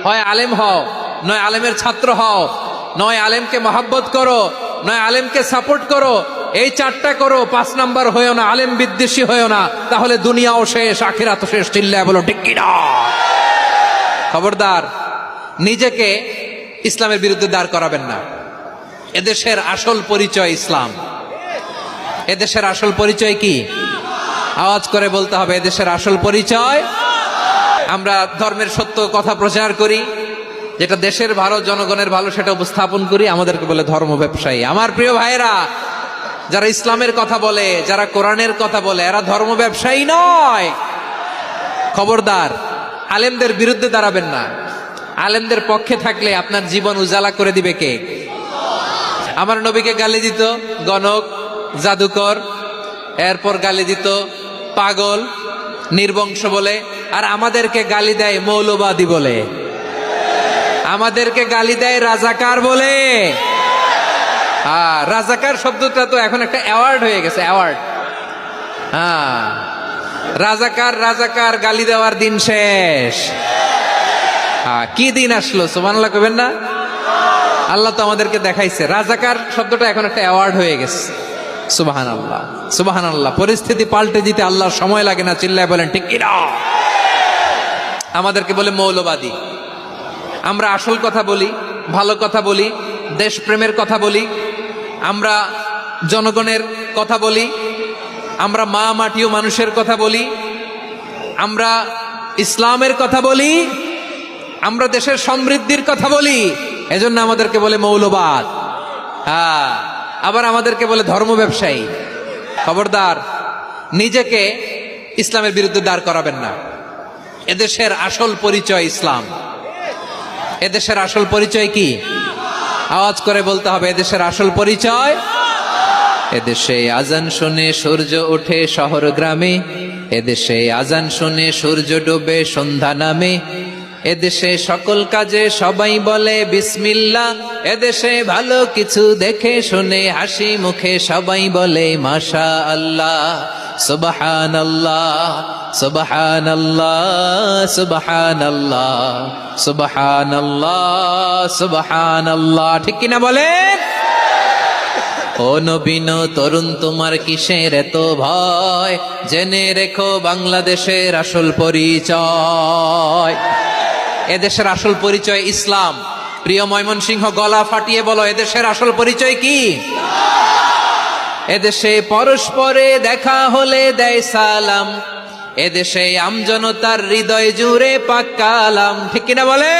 হয় আলেম হও, নয় আলেমের ছাত্র হও, নয় আলেমকে মহাব্বত করো, নয় আলেমকে সাপোর্ট করো। এই চারটা করো, 5 নাম্বার হয়েও না, আলেম বিদ্বেষী হয়েও না, তাহলে দুনিয়াও শেষ, আখিরাতও শেষ। চিল্লায় বলো ঠিক কিনা? খবরদার, নিজেকে ইসলামের বিরুদ্ধে দাঁড় করাবেন না। এদেশের আসল পরিচয় ইসলাম। এদেশের আসল পরিচয় কি? আওয়াজ করে বলতে হবে, এদেশের আসল পরিচয়। আমরা ধর্মের সত্য কথা প্রচার করি, যেটা দেশের ভালো, জনগণের ভালো, সেটা উপস্থাপন করি। আমাদেরকে বলে ধর্ম ব্যবসায়ী। আমার প্রিয় ভাইরা, যারা ইসলামের কথা বলে, যারা কোরআনের কথা বলে, এরা ধর্ম ব্যবসায়ী নয়। খবরদার, আলেমদের বিরুদ্ধে দাঁড়াবেন না। আলেমদের পক্ষে থাকলে আপনার জীবন উজালা করে দিবে কে? আমার নবীকে গালি দিত গণক, জাদুকর, এরপর গালি দিত পাগল, নির্বংশ বলে। আর আমাদেরকে গালি দেয় মৌলবাদী বলে, আমাদেরকে গালি দেয় রাজাকার বলে। রাজাকার শব্দটা তো এখন একটা অ্যাওয়ার্ড হয়ে গেছে, অ্যাওয়ার্ড। রাজাকার রাজাকার গালি দেওয়ার দিন শেষ। কি দিন আসলো, সুবহানাল্লাহ কইবেন না? আল্লাহ তো আমাদেরকে দেখাইছে। রাজাকার শব্দটা এখন একটা অ্যাওয়ার্ড হয়ে গেছে। সুবহানাল্লাহ, সুবহানাল্লাহ। পরিস্থিতি পাল্টে দিতে আল্লাহর সময় লাগে না। চিল্লায় বলেন ঠিক কিনা? আমাদেরকে বলে মৌলবাদী। আমরা আসল কথা বলি, ভালো কথা বলি, দেশপ্রেমের কথা বলি, আমরা জনগণের কথা বলি, আমরা মা মাটি ও মানুষের কথা বলি, আমরা ইসলামের কথা বলি, আমরা দেশের সমৃদ্ধির কথা বলি। এজন্য আমাদেরকে বলে মৌলবাদ। আবার আমাদেরকে বলে ধর্ম ব্যবসায়ী। খবরদার, নিজেকে ইসলামের বিরুদ্ধে দাঁড় করাবেন না। এদেশের আসল পরিচয় ইসলাম। এদেশের আসল পরিচয় কি? আওয়াজ করে বলতে হবে, এদেশের আসল পরিচয়। এদেশে আজান শুনে সূর্য ওঠে শহর গ্রামে, এদেশে আজান শুনে সূর্য ডোবে সন্ধ্যা নামে, এদেশে সকল কাজে সবাই বলে বিসমিল্লাহ, এদেশে ভালো কিছু দেখে শুনে হাসি মুখে সবাই বলে মাশা আল্লাহ, সুবহানাল্লাহ, সুবহানাল্লাহ, সুবহানাল্লাহ, সুবহানাল্লাহ, সুবহানাল্লাহ। ঠিক কিনা বলেন? ও নবীন তরুণ, তোমার কিসের এত ভয়? জেনে রেখো বাংলাদেশের আসল পরিচয়। এদেশের আসল পরিচয় ইসলাম। প্রিয় ময়মনসিংহ, গলা ফাটিয়ে বলো, এদেশের আসল পরিচয় কি? এদেশে পরস্পরে দেখা হলে দেয় সালাম, এদেশে আমজনতার হৃদয় জুড়ে পাক কালাম। ঠিক কিনা বলে?